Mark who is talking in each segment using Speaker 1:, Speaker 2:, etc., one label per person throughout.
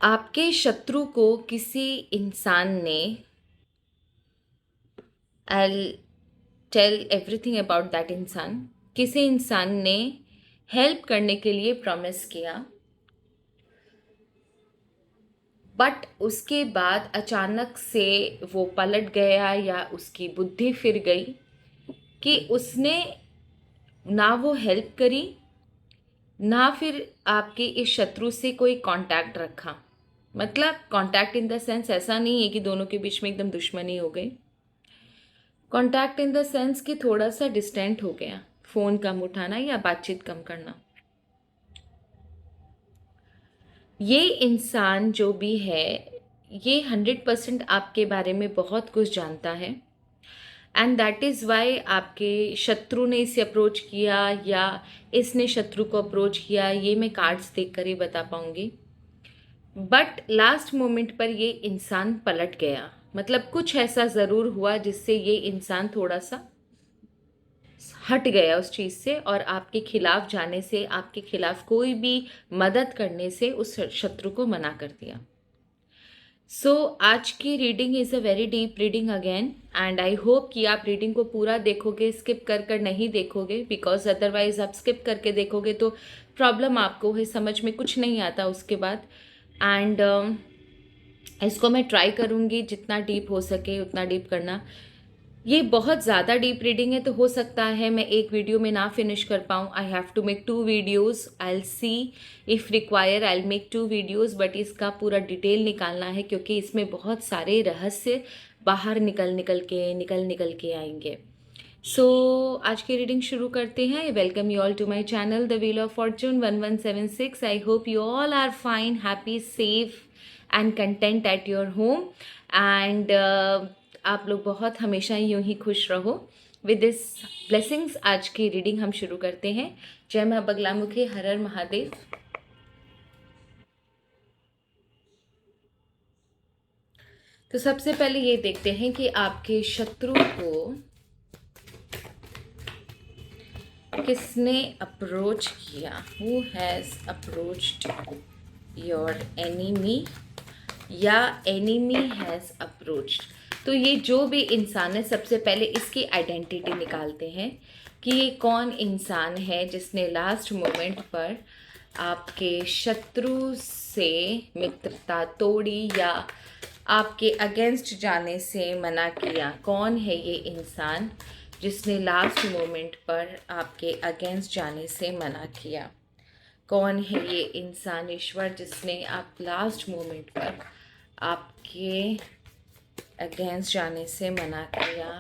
Speaker 1: आपके शत्रु को किसी इंसान ने I tell everything about that इंसान किसी इंसान ने हेल्प करने के लिए प्रॉमिस किया, बट उसके बाद अचानक से वो पलट गया या उसकी बुद्धि फिर गई कि उसने ना वो हेल्प करी, ना फिर आपके इस शत्रु से कोई कांटेक्ट रखा। मतलब कांटेक्ट इन द सेंस ऐसा नहीं है कि दोनों के बीच में एकदम दुश्मनी हो गई। कांटेक्ट इन द सेंस कि थोड़ा सा डिस्टेंट हो गया, फ़ोन कम उठाना या बातचीत कम करना। ये इंसान जो भी है, ये 100% आपके बारे में बहुत कुछ जानता है, एंड दैट इज़ वाई आपके शत्रु ने इसे अप्रोच किया या इसने शत्रु को अप्रोच किया, ये मैं कार्ड्स देख कर ही बता पाऊंगी। बट लास्ट मोमेंट पर ये इंसान पलट गया। मतलब कुछ ऐसा ज़रूर हुआ जिससे ये इंसान थोड़ा सा हट गया उस चीज़ से, और आपके खिलाफ जाने से, आपके खिलाफ कोई भी मदद करने से उस शत्रु को मना कर दिया। सो आज की reading is a very deep reading again, and I hope कि आप रीडिंग को पूरा देखोगे, स्किप कर कर नहीं देखोगे, बिकॉज अदरवाइज आप स्किप करके देखोगे तो प्रॉब्लम आपको है, समझ में कुछ नहीं आता उसके बाद। एंड इसको मैं ट्राई करूँगी जितना डीप हो सके उतना डीप करना। ये बहुत ज़्यादा डीप रीडिंग है, तो हो सकता है मैं एक वीडियो में ना फिनिश कर पाऊँ। I have to make 2 videos. I will see if require I will make 2 videos, but इसका पूरा डिटेल निकालना है क्योंकि इसमें बहुत सारे रहस्य बाहर निकल के आएंगे। सो आज की रीडिंग शुरू करते हैं। Welcome you all to my channel the wheel of fortune 1176। I hope you all are fine, happy, safe and content at your home, and आप लोग बहुत हमेशा यूं ही खुश रहो। विद दिस ब्लेसिंग्स आज की रीडिंग हम शुरू करते हैं। जय मां बगलामुखी, हर हर महादेव। तो सबसे पहले ये देखते हैं कि आपके शत्रु को किसने अप्रोच किया। Who has approached your enemy या एनिमी हैज़ अप्रोच्ड। तो ये जो भी इंसान है, सबसे पहले इसकी आइडेंटिटी निकालते हैं कि ये कौन इंसान है जिसने लास्ट मोमेंट पर आपके शत्रु से मित्रता तोड़ी या आपके अगेंस्ट जाने से मना किया। कौन है ये इंसान जिसने लास्ट मोमेंट पर आपके अगेंस्ट जाने से मना किया? कौन है ये इंसान ईश्वर जिसने आप लास्ट मोमेंट पर आपके अगेंस्ट जाने से मना किया?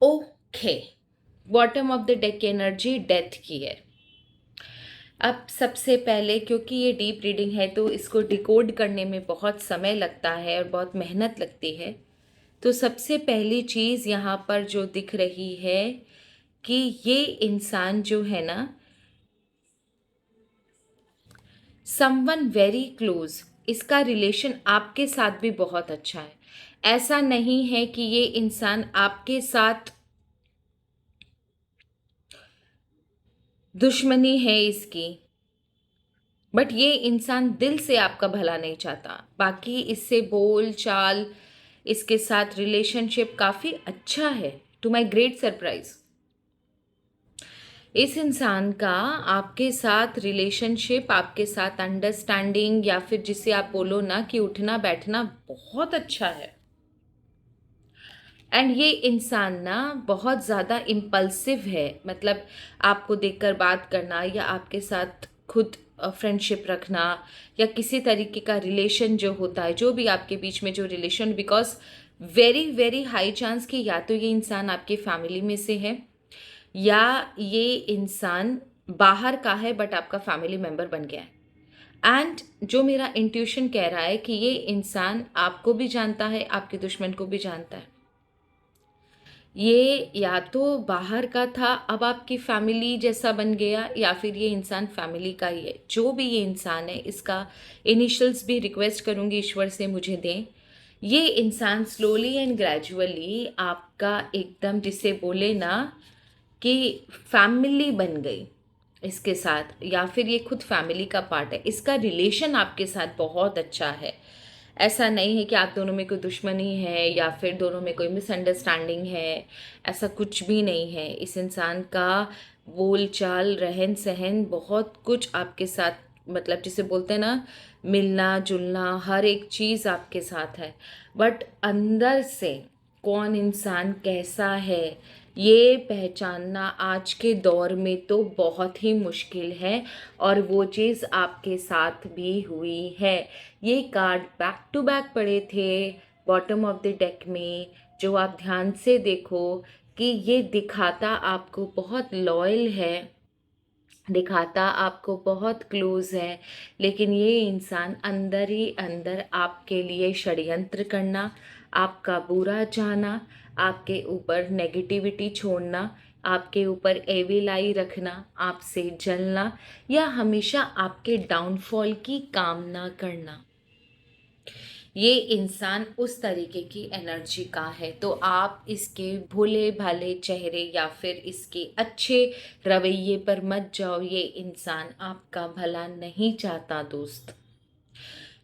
Speaker 1: Okay, bottom of the deck energy death की है। अब सबसे पहले, क्योंकि ये डीप रीडिंग है तो इसको डिकोड करने में बहुत समय लगता है और बहुत मेहनत लगती है, तो सबसे पहली चीज़ यहाँ पर जो दिख रही है कि ये इंसान जो है ना, समवन वेरी क्लोज, इसका रिलेशन आपके साथ भी बहुत अच्छा है। ऐसा नहीं है कि ये इंसान आपके साथ दुश्मनी है इसकी, बट ये इंसान दिल से आपका भला नहीं चाहता। बाकी इससे बोल चाल, इसके साथ रिलेशनशिप काफ़ी अच्छा है, टू माई ग्रेट सरप्राइज। इस इंसान का आपके साथ रिलेशनशिप, आपके साथ अंडरस्टैंडिंग, या फिर जिसे आप बोलो ना कि उठना बैठना बहुत अच्छा है। एंड ये इंसान ना बहुत ज़्यादा इम्पल्सिव है। मतलब आपको देखकर बात करना या आपके साथ खुद फ्रेंडशिप रखना या किसी तरीके का रिलेशन जो होता है, जो भी आपके बीच में जो relation, because very very high chance कि या तो ये इंसान आपकी फैमिली में से है या ये इंसान बाहर का है बट आपका फैमिली मेम्बर बन गया है। एंड जो मेरा इंट्यूशन कह रहा है कि ये इंसान आपको भी जानता है, आपके दुश्मन को भी जानता है। ये या तो बाहर का था, अब आपकी फैमिली जैसा बन गया, या फिर ये इंसान फैमिली का ही है। जो भी ये इंसान है, इसका इनिशियल्स भी रिक्वेस्ट करूँगी ईश्वर से मुझे दें। ये इंसान स्लोली एंड ग्रेजुअली आपका एकदम, जिसे बोले ना कि फैमिली बन गई इसके साथ, या फिर ये खुद फैमिली का पार्ट है। इसका रिलेशन आपके साथ बहुत अच्छा है। ऐसा नहीं है कि आप दोनों में कोई दुश्मनी है या फिर दोनों में कोई मिसअंडरस्टैंडिंग है, ऐसा कुछ भी नहीं है। इस इंसान का बोल चाल, रहन सहन, बहुत कुछ आपके साथ, मतलब जिसे बोलते हैं ना, मिलना जुलना, हर एक चीज़ आपके साथ है। बट अंदर से कौन इंसान कैसा है, ये पहचानना आज के दौर में तो बहुत ही मुश्किल है, और वो चीज़ आपके साथ भी हुई है। ये कार्ड बैक टू बैक पड़े थे बॉटम ऑफ द डेक में, जो आप ध्यान से देखो कि ये दिखाता आपको बहुत लॉयल है, दिखाता आपको बहुत क्लोज है, लेकिन ये इंसान अंदर ही अंदर आपके लिए षड्यंत्र करना, आपका बुरा चाहना, आपके ऊपर नेगेटिविटी छोड़ना, आपके ऊपर एविल आई रखना, आपसे जलना, या हमेशा आपके डाउनफॉल की कामना करना, ये इंसान उस तरीके की एनर्जी का है। तो आप इसके भोले भाले चेहरे या फिर इसके अच्छे रवैये पर मत जाओ, ये इंसान आपका भला नहीं चाहता दोस्त।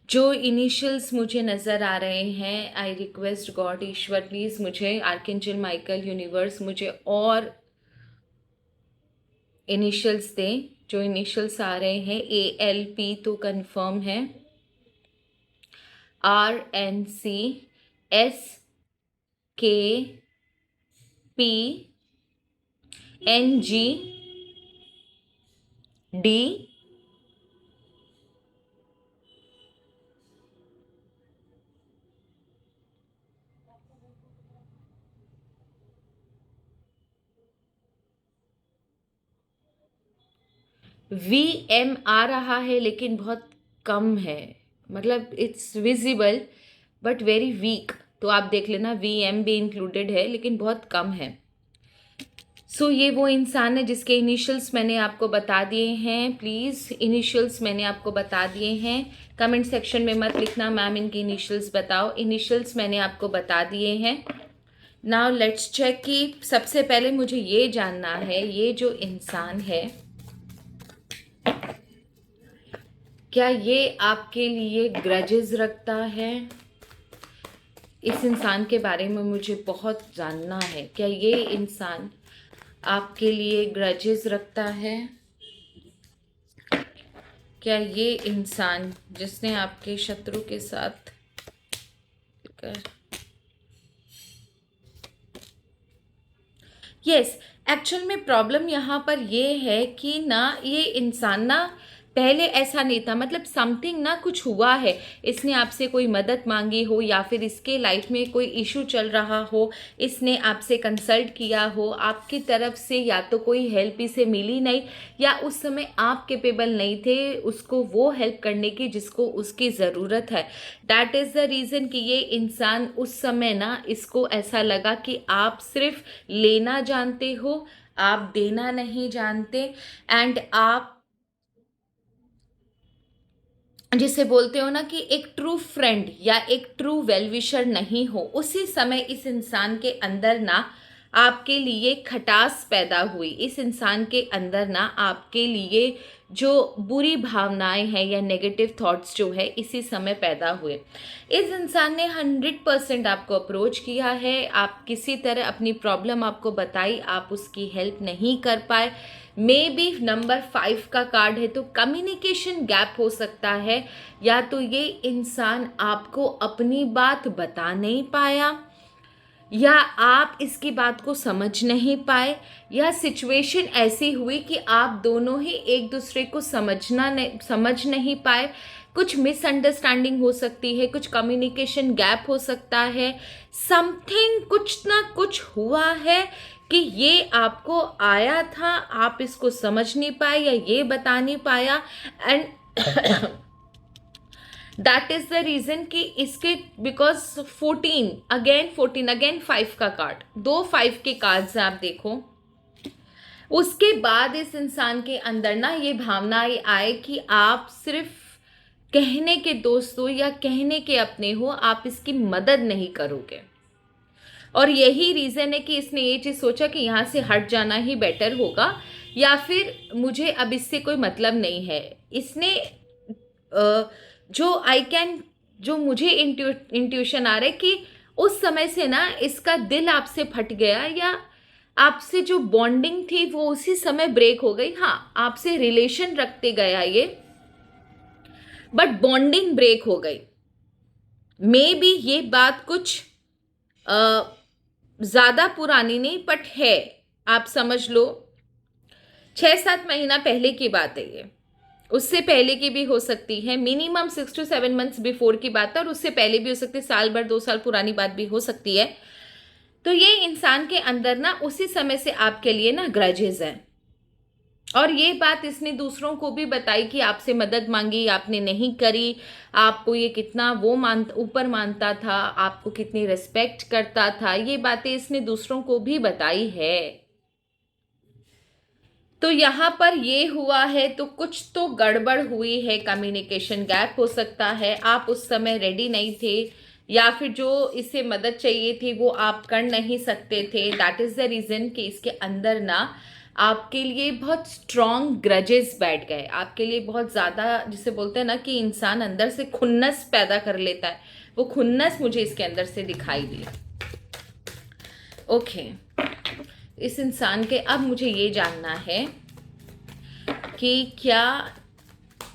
Speaker 1: जो इनिशियल्स मुझे नज़र आ रहे हैं, I request God, Ishwar please मुझे, आर्कएंजल माइकल, यूनिवर्स मुझे और इनिशियल्स दें। जो इनिशियल्स आ रहे हैं, ALP तो कंफर्म है, RNC, SKP, NGD, VM आ रहा है लेकिन बहुत कम है, मतलब it's visible but very weak. तो आप देख लेना, VM भी इंक्लूडेड है लेकिन बहुत कम है। सो ये वो इंसान है जिसके इनिशियल्स मैंने आपको बता दिए हैं। प्लीज़ इनिशियल्स मैंने आपको बता दिए हैं। कमेंट सेक्शन में मत लिखना मैम इनके इनिशियल्स बताओ, इनिशियल्स मैंने आपको बता दिए हैं। नाउ लेट्स चेक कि सबसे पहले मुझे ये जानना है, ये जो इंसान है, क्या ये आपके लिए ग्रजेस रखता है? इस इंसान के बारे में मुझे बहुत जानना है। क्या ये इंसान आपके लिए ग्रजेस रखता है? क्या ये इंसान जिसने आपके शत्रु के साथ यस, एक्चुअल में प्रॉब्लम यहाँ पर ये है कि ना, ये इंसान ना पहले ऐसा नहीं था, मतलब समथिंग ना कुछ हुआ है, इसने आपसे कोई मदद मांगी हो या फिर इसके लाइफ में कोई इशू चल रहा हो, इसने आपसे कंसल्ट किया हो, आपकी तरफ से या तो कोई हेल्प इसे मिली नहीं, या उस समय आप कैपेबल नहीं थे उसको वो हेल्प करने की जिसको उसकी ज़रूरत है। दैट इज़ द रीज़न कि ये इंसान उस समय ना, इसको ऐसा लगा कि आप सिर्फ लेना जानते हो, आप देना नहीं जानते, एंड आप जिसे बोलते हो ना कि एक ट्रू फ्रेंड या एक ट्रू वेलविशर नहीं हो। उसी समय इस इंसान के अंदर ना आपके लिए खटास पैदा हुई, इस इंसान के अंदर ना आपके लिए जो बुरी भावनाएं हैं या नेगेटिव थॉट्स जो है इसी समय पैदा हुए। इस इंसान ने 100% आपको अप्रोच किया है, आप किसी तरह अपनी प्रॉब्लम आपको बताई, आप उसकी हेल्प नहीं कर पाए। मे बी नंबर 5 का कार्ड है, तो कम्युनिकेशन गैप हो सकता है, या तो ये इंसान आपको अपनी बात बता नहीं पाया, या आप इसकी बात को समझ नहीं पाए, या सिचुएशन ऐसी हुई कि आप दोनों ही एक दूसरे को समझ नहीं पाए। कुछ मिसअंडरस्टैंडिंग हो सकती है, कुछ कम्युनिकेशन गैप हो सकता है, समथिंग कुछ ना कुछ हुआ है कि ये आपको आया था, आप इसको समझ नहीं पाए या ये बता नहीं पाया, and that is the reason कि इसके बिकॉज 14 अगेन 5 का कार्ड, 2 5 के कार्ड्स आप देखो। उसके बाद इस इंसान के अंदर ना ये भावना आए कि आप सिर्फ कहने के दोस्त हो या कहने के अपने हो, आप इसकी मदद नहीं करोगे। और यही रीज़न है कि इसने ये चीज़ सोचा कि यहाँ से हट जाना ही बेटर होगा, या फिर मुझे अब इससे कोई मतलब नहीं है। इसने जो मुझे इंट्यूशन आ रहा है कि उस समय से ना इसका दिल आपसे फट गया, या आपसे जो बॉन्डिंग थी वो उसी समय ब्रेक हो गई। हाँ, आपसे रिलेशन रखते गया ये, बट बॉन्डिंग ब्रेक हो गई। मे बी ये बात कुछ ज़्यादा पुरानी नहीं, बट है, आप समझ लो 6-7 महीना पहले की बात है ये। उससे पहले की भी हो सकती है, मिनिमम 6 to 7 मंथ्स बिफोर की बात है, और उससे पहले भी हो सकती है, साल भर 2 साल पुरानी बात भी हो सकती है। तो ये इंसान के अंदर ना उसी समय से आपके लिए ना ग्रजेस हैं, और ये बात इसने दूसरों को भी बताई कि आपसे मदद मांगी, आपने नहीं करी, आपको ये कितना वो ऊपर मानता था, आपको कितनी रिस्पेक्ट करता था, ये बातें इसने दूसरों को भी बताई है। तो यहाँ पर ये हुआ है, तो कुछ तो गड़बड़ हुई है, कम्युनिकेशन गैप हो सकता है, आप उस समय रेडी नहीं थे, या फिर जो इसे मदद चाहिए थी वो आप कर नहीं सकते थे। दैट इज़ द रीज़न कि इसके अंदर ना आपके लिए बहुत स्ट्रॉन्ग ग्रजेस बैठ गए, आपके लिए बहुत ज़्यादा, जिसे बोलते हैं ना कि इंसान अंदर से खुन्नस पैदा कर लेता है, वो खुन्नस मुझे इसके अंदर से दिखाई दी। ओके, इस इंसान के अब मुझे ये जानना है कि क्या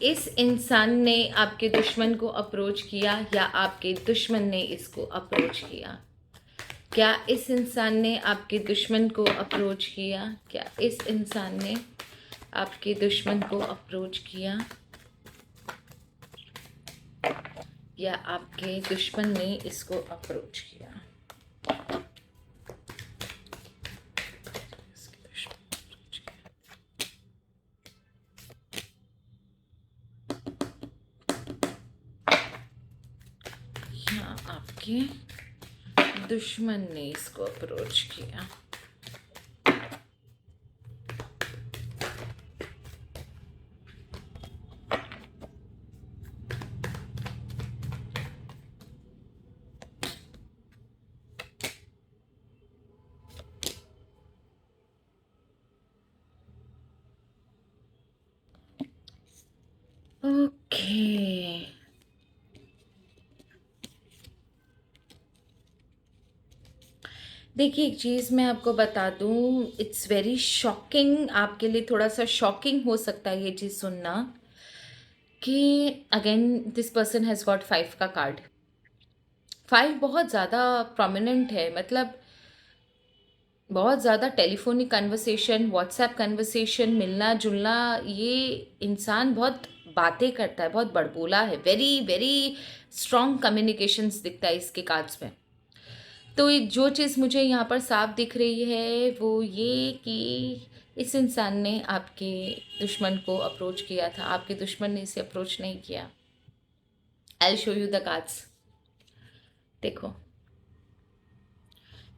Speaker 1: इस इंसान ने आपके दुश्मन को अप्रोच किया, या आपके दुश्मन ने इसको अप्रोच किया? क्या इस इंसान ने आपके दुश्मन को अप्रोच किया? क्या इस इंसान ने आपके दुश्मन को अप्रोच किया, या आपके दुश्मन ने इसको अप्रोच किया? या आपके दुश्मन ने इसको अप्रोच किया? ओके, देखिए एक चीज़ मैं आपको बता दूँ, इट्स वेरी शॉकिंग, आपके लिए थोड़ा सा शॉकिंग हो सकता है ये चीज़ सुनना, कि again this person has got 5 का कार्ड। 5 बहुत ज़्यादा प्रोमिनेंट है, मतलब बहुत ज़्यादा टेलीफोनिक कन्वर्सेशन, व्हाट्सएप कन्वर्सेशन, मिलना जुलना, ये इंसान बहुत बातें करता है, बहुत बड़बोला है, वेरी वेरी स्ट्रॉन्ग कम्युनिकेशंस दिखता है इसके कार्ड्स में। तो जो चीज़ मुझे यहाँ पर साफ दिख रही है वो ये कि इस इंसान ने आपके दुश्मन को अप्रोच किया था, आपके दुश्मन ने इसे अप्रोच नहीं किया। I will show you the cards. देखो,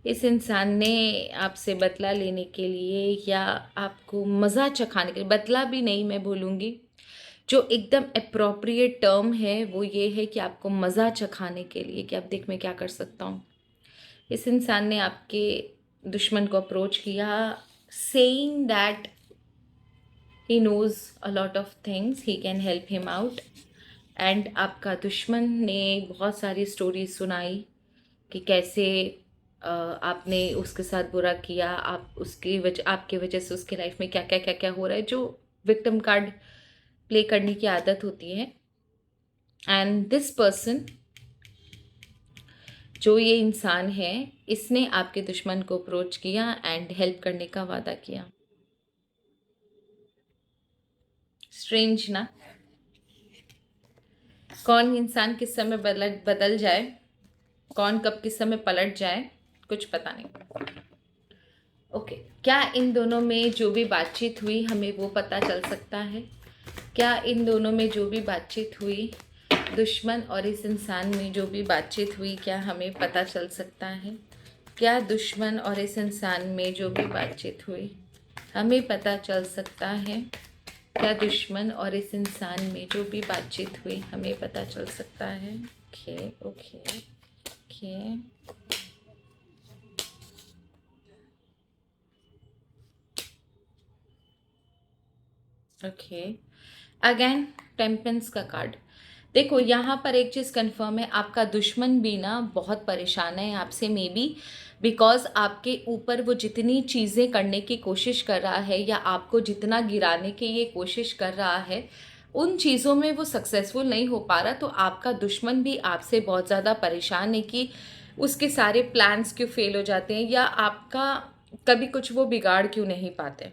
Speaker 1: इस इंसान ने आपसे बदला लेने के लिए, या आपको मज़ा चखाने के लिए, बदला भी नहीं मैं बोलूँगी, जो एकदम अप्रोप्रिएट टर्म है वो ये है कि आपको मज़ा चखाने के लिए, कि अब देख मैं क्या कर सकता हूँ। इस इंसान ने आपके दुश्मन को अप्रोच किया, saying that he knows a lot of things, he can help him out. And आपका दुश्मन ने बहुत सारी स्टोरीज सुनाई कि कैसे आपने उसके साथ बुरा किया, आप उसकी वजह, आपके वजह से उसके लाइफ में क्या क्या क्या क्या हो रहा है, जो विक्टिम कार्ड प्ले करने की आदत होती है। एंड दिस पर्सन, जो ये इंसान है, इसने आपके दुश्मन को अप्रोच किया एंड हेल्प करने का वादा किया। स्ट्रेंज ना? कौन इंसान किस समय बदल जाए, कौन कब किस समय पलट जाए, कुछ पता नहीं। ओके, क्या इन दोनों में जो भी बातचीत हुई हमें वो पता चल सकता है? क्या इन दोनों में जो भी बातचीत हुई दुश्मन और इस इंसान में जो भी बातचीत हुई क्या हमें पता चल सकता है? क्या दुश्मन और इस इंसान में जो भी बातचीत हुई हमें पता चल सकता है? क्या दुश्मन और इस इंसान में जो भी बातचीत हुई हमें पता चल सकता है? Okay okay okay okay. Again temperance का कार्ड। देखो यहाँ पर एक चीज़ कंफर्म है, आपका दुश्मन भी ना बहुत परेशान है आपसे, मे बी बिकॉज आपके ऊपर वो जितनी चीज़ें करने की कोशिश कर रहा है या आपको जितना गिराने की ये कोशिश कर रहा है उन चीज़ों में वो सक्सेसफुल नहीं हो पा रहा, तो आपका दुश्मन भी आपसे बहुत ज़्यादा परेशान है कि उसके सारे प्लान्स क्यों फेल हो जाते हैं या आपका कभी कुछ वो बिगाड़ क्यों नहीं पाते।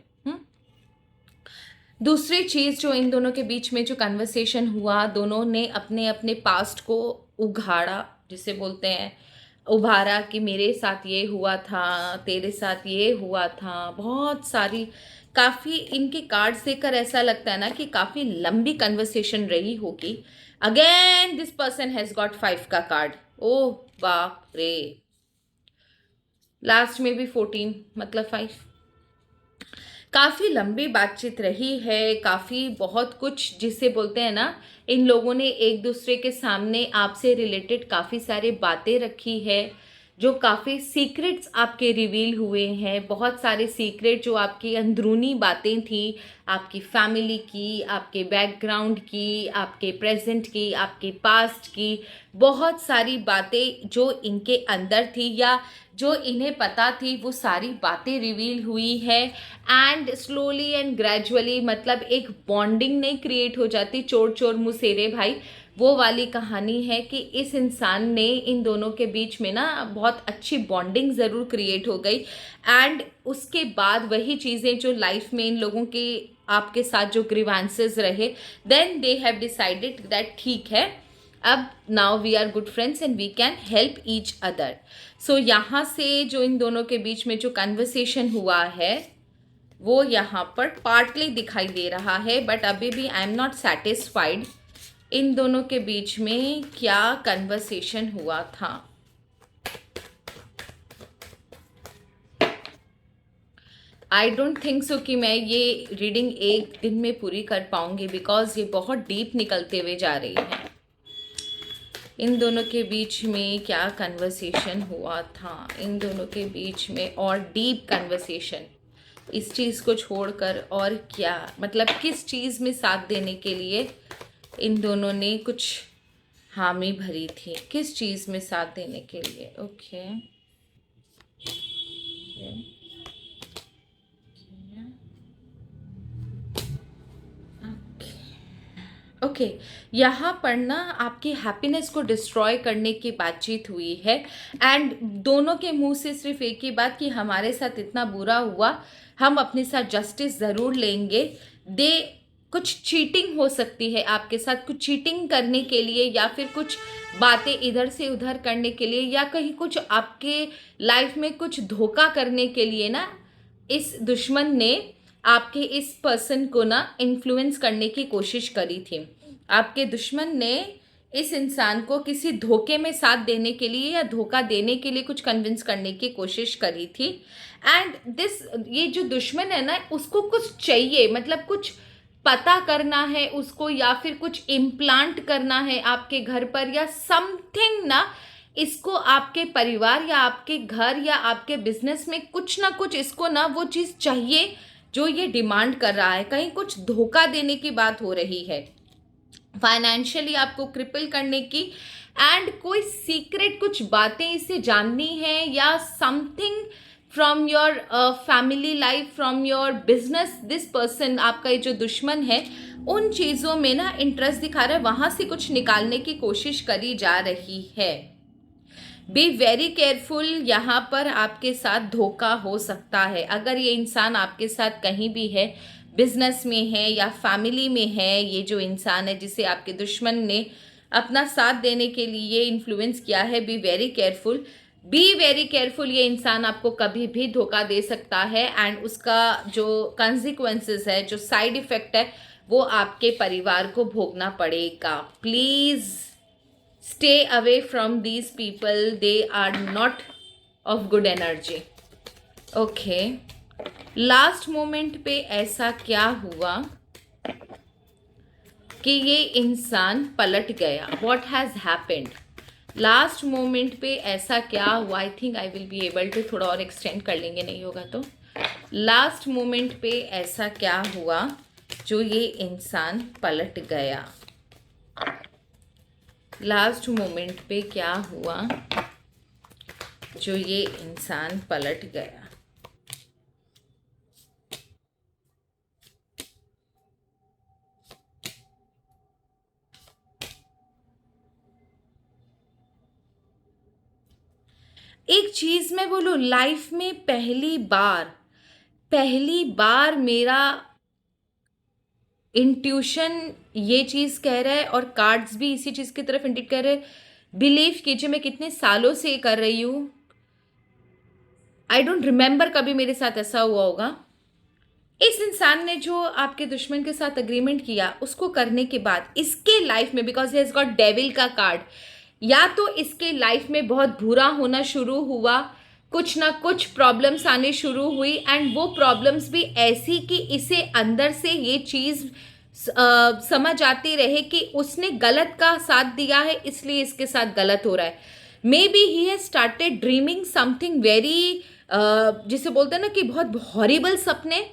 Speaker 1: दूसरी चीज़ जो इन दोनों के बीच में जो कन्वर्सेशन हुआ, दोनों ने अपने अपने पास्ट को उघाड़ा, जिसे बोलते हैं उभारा, कि मेरे साथ ये हुआ था, तेरे साथ ये हुआ था, बहुत सारी काफ़ी इनके कार्ड्स देखकर ऐसा लगता है ना कि काफ़ी लंबी कन्वर्सेशन रही होगी। Again this person has got 5 का कार्ड। ओह बाप रे, लास्ट में भी 14 मतलब 5। काफ़ी लंबी बातचीत रही है, काफ़ी बहुत कुछ जिसे बोलते हैं ना, इन लोगों ने एक दूसरे के सामने आपसे रिलेटेड काफ़ी सारी बातें रखी है, जो काफ़ी सीक्रेट्स आपके रिवील हुए हैं, बहुत सारे सीक्रेट जो आपकी अंदरूनी बातें थी, आपकी फैमिली की, आपके बैकग्राउंड की, आपके प्रेजेंट की, आपके पास्ट की, बहुत सारी बातें जो इनके अंदर थी या जो इन्हें पता थी वो सारी बातें रिवील हुई है। एंड स्लोली एंड ग्रेजुअली, मतलब एक बॉन्डिंग नहीं क्रिएट हो जाती चोर चोर मुसेरे भाई, वो वाली कहानी है कि इस इंसान ने इन दोनों के बीच में ना बहुत अच्छी बॉन्डिंग ज़रूर क्रिएट हो गई। एंड उसके बाद वही चीज़ें जो लाइफ में इन लोगों के आपके साथ जो ग्रीवांसेस रहे, then they have decided that ठीक है, अब now we are good friends and we can help each other. So यहाँ से जो इन दोनों के बीच में जो कन्वर्सेशन हुआ है वो यहाँ पर पार्टली दिखाई दे रहा है, बट अभी भी I am not satisfied in दोनों के बीच में क्या कन्वर्सेशन हुआ था। आई डोंट थिंक सो कि मैं ये रीडिंग एक दिन में पूरी कर पाऊंगी, बिकॉज ये बहुत डीप निकलते हुए जा रही है। इन दोनों के बीच में क्या कन्वर्सेशन हुआ था, इन दोनों के बीच में और डीप कन्वर्सेशन, इस चीज़ को छोड़कर और क्या, मतलब किस चीज़ में साथ देने के लिए इन दोनों ने कुछ हामी भरी थी, किस चीज़ में साथ देने के लिए। ओके ओके यहाँ पर ना आपकी हैप्पीनेस को डिस्ट्रॉय करने की बातचीत हुई है। एंड दोनों के मुंह से सिर्फ एक ही बात कि हमारे साथ इतना बुरा हुआ, हम अपने साथ जस्टिस ज़रूर लेंगे। दे कुछ चीटिंग हो सकती है आपके साथ, कुछ चीटिंग करने के लिए या फिर कुछ बातें इधर से उधर करने के लिए या कहीं कुछ आपके लाइफ में कुछ धोखा करने के लिए ना इस दुश्मन ने आपके इस पर्सन को ना इन्फ्लुएंस करने की कोशिश करी थी। आपके दुश्मन ने इस इंसान को किसी धोखे में साथ देने के लिए या धोखा देने के लिए कुछ कन्विंस करने की कोशिश करी थी। एंड दिस ये जो दुश्मन है ना उसको कुछ चाहिए, मतलब कुछ पता करना है उसको या फिर कुछ इम्प्लांट करना है आपके घर पर या समथिंग ना, इसको आपके परिवार या आपके घर या आपके बिजनेस में कुछ ना कुछ इसको ना वो चीज़ चाहिए जो ये डिमांड कर रहा है। कहीं कुछ धोखा देने की बात हो रही है, फाइनेंशियली आपको क्रिपल करने की, एंड कोई सीक्रेट कुछ बातें इसे जाननी है या something from your family life, from your business. This person आपका ये जो दुश्मन है उन चीज़ों में ना इंटरेस्ट दिखा रहा है, वहाँ से कुछ निकालने की कोशिश करी जा रही है। बी वेरी केयरफुल, यहाँ पर आपके साथ धोखा हो सकता है। अगर ये इंसान आपके साथ कहीं भी है, बिजनेस में है या फैमिली में है, ये जो इंसान है जिसे आपके दुश्मन ने अपना साथ देने के लिए इन्फ्लुएंस किया है, be very careful, be very careful. ये इंसान आपको कभी भी धोखा दे सकता है एंड उसका जो कॉन्सिक्वेंसेस है, जो साइड इफ़ेक्ट है वो आपके परिवार को भोगना पड़ेगा। Please stay away from these people, they are not of good energy. Okay, last moment पे ऐसा क्या हुआ कि ये इंसान पलट गया? What has happened? Last moment पे ऐसा क्या हुआ? I think I will be able to थोड़ा और एक्सटेंड कर लेंगे, नहीं होगा तो। लास्ट मोमेंट पे ऐसा क्या हुआ जो ये इंसान पलट गया? लास्ट मोमेंट पे क्या हुआ जो ये इंसान पलट गया? एक चीज मैं बोलूं, लाइफ में पहली बार मेरा इंट्यूशन ये चीज कह रहा है और कार्ड्स भी इसी चीज की तरफ इंडिकेट कर रहे हैं। बिलीव कीजिए, मैं कितने सालों से ये कर रही हूं, आई डोंट रिमेंबर कभी मेरे साथ ऐसा हुआ होगा। इस इंसान ने जो आपके दुश्मन के साथ अग्रीमेंट किया, उसको करने के बाद इसके लाइफ में, because he has got devil का कार्ड, या तो इसके लाइफ में बहुत बुरा होना शुरू हुआ, कुछ ना कुछ प्रॉब्लम्स आने शुरू हुई, एंड वो प्रॉब्लम्स भी ऐसी कि इसे अंदर से ये चीज समझ आती रहे कि उसने गलत का साथ दिया है, इसलिए इसके साथ गलत हो रहा है। May be he has started dreaming something very, जिसे बोलते हैं ना कि बहुत हॉरिबल सपने,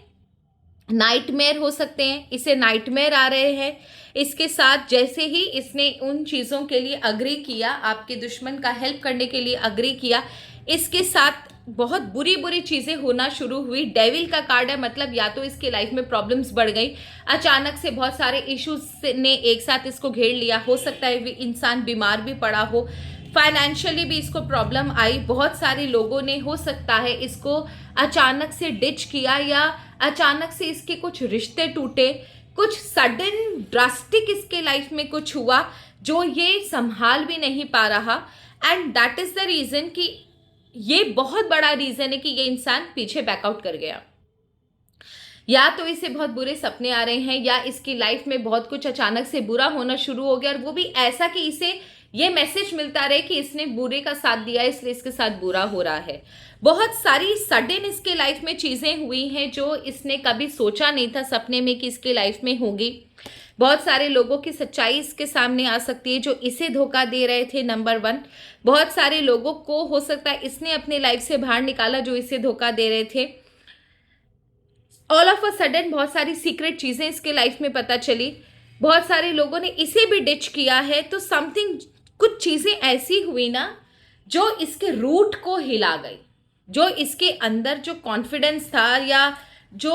Speaker 1: नाइटमेयर हो सकते हैं, इसे नाइटमेयर आ रहे हैं इसके साथ। जैसे ही इसने उन चीज़ों के लिए अग्री किया, आपके दुश्मन का हेल्प करने के लिए अग्री किया, इसके साथ बहुत बुरी बुरी चीज़ें होना शुरू हुई। डेविल का कार्ड है, मतलब या तो इसके लाइफ में प्रॉब्लम्स बढ़ गई, अचानक से बहुत सारे इश्यूज ने एक साथ इसको घेर लिया। हो सकता है इंसान बीमार भी पड़ा हो, फाइनेंशियली भी इसको प्रॉब्लम आई, बहुत सारे लोगों ने हो सकता है इसको अचानक से डिच किया, या अचानक से इसके कुछ रिश्ते टूटे, कुछ सडन ड्रास्टिक इसके लाइफ में कुछ हुआ जो ये संभाल भी नहीं पा रहा। And that is the reason कि ये बहुत बड़ा रीजन है कि ये इंसान पीछे बैकआउट कर गया। या तो इसे बहुत बुरे सपने आ रहे हैं, या इसकी लाइफ में बहुत कुछ अचानक से बुरा होना शुरू हो गया, और वो भी ऐसा कि इसे ये मैसेज मिलता रहे कि इसने बुरे का साथ दिया, इसलिए इसके साथ बुरा हो रहा है। बहुत सारी सडन इसके लाइफ में चीजें हुई हैं जो इसने कभी सोचा नहीं था सपने में कि इसके लाइफ में होगी। बहुत सारे लोगों की सच्चाई इसके सामने आ सकती है जो इसे धोखा दे रहे थे, नंबर 1। बहुत सारे लोगों को हो सकता है इसने अपने लाइफ से बाहर निकाला जो इसे धोखा दे रहे थे। ऑल ऑफ अ सडन बहुत सारी सीक्रेट चीजें इसके लाइफ में पता चली, बहुत सारे लोगों ने इसे भी डिच किया है। तो समथिंग, कुछ चीजें ऐसी हुई ना जो इसके रूट को हिला गई, जो इसके अंदर जो कॉन्फिडेंस था या जो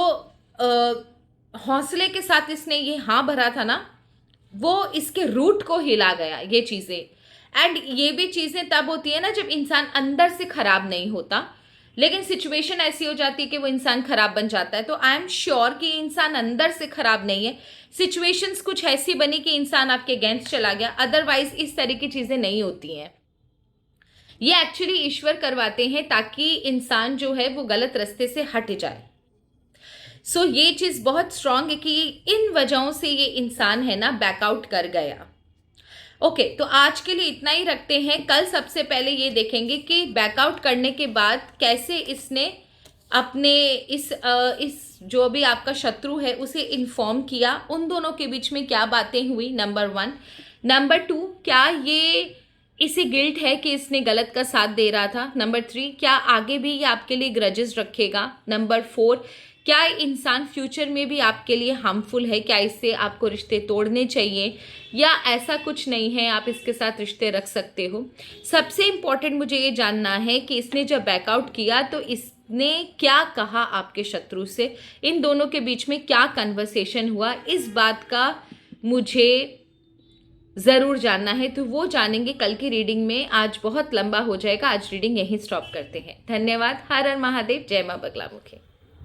Speaker 1: हौसले के साथ इसने ये हाँ भरा था ना, वो इसके रूट को हिला गया ये चीजें। एंड ये भी चीजें तब होती है ना जब इंसान अंदर से खराब नहीं होता, लेकिन सिचुएशन ऐसी हो जाती है कि वो इंसान खराब बन जाता है। तो आई एम श्योर कि इंसान अंदर से खराब नहीं है, सिचुएशंस कुछ ऐसी बनी कि इंसान आपके अगेंस्ट चला गया, अदरवाइज इस तरह की चीजें नहीं होती हैं। ये एक्चुअली ईश्वर करवाते हैं ताकि इंसान जो है वो गलत रास्ते से हट जाए। सो ये चीज बहुत स्ट्रांग है कि इन वजहों से ये इंसान है ना बैकआउट कर गया। ओके, तो आज के लिए इतना ही रखते हैं। कल सबसे पहले ये देखेंगे कि बैकआउट करने के बाद कैसे इसने अपने इस जो भी आपका शत्रु है उसे इन्फॉर्म किया, उन दोनों के बीच में क्या बातें हुई, नंबर 1। नंबर 2, क्या ये इसे गिल्ट है कि इसने गलत का साथ दे रहा था। नंबर 3, क्या आगे भी ये आपके लिए ग्रजेस रखेगा। नंबर 4, क्या इंसान फ्यूचर में भी आपके लिए हार्मफुल है, क्या इससे आपको रिश्ते तोड़ने चाहिए या ऐसा कुछ नहीं है, आप इसके साथ रिश्ते रख सकते हो। सबसे इम्पॉर्टेंट मुझे ये जानना है कि इसने जब बैकआउट किया तो इसने क्या कहा आपके शत्रु से, इन दोनों के बीच में क्या कन्वर्सेशन हुआ, इस बात का मुझे ज़रूर जानना है। तो वो जानेंगे कल की रीडिंग में। आज बहुत लंबा हो जाएगा, आज रीडिंग यहीं स्टॉप करते हैं। धन्यवाद। हर हर महादेव। जय माँ बगलामुखी।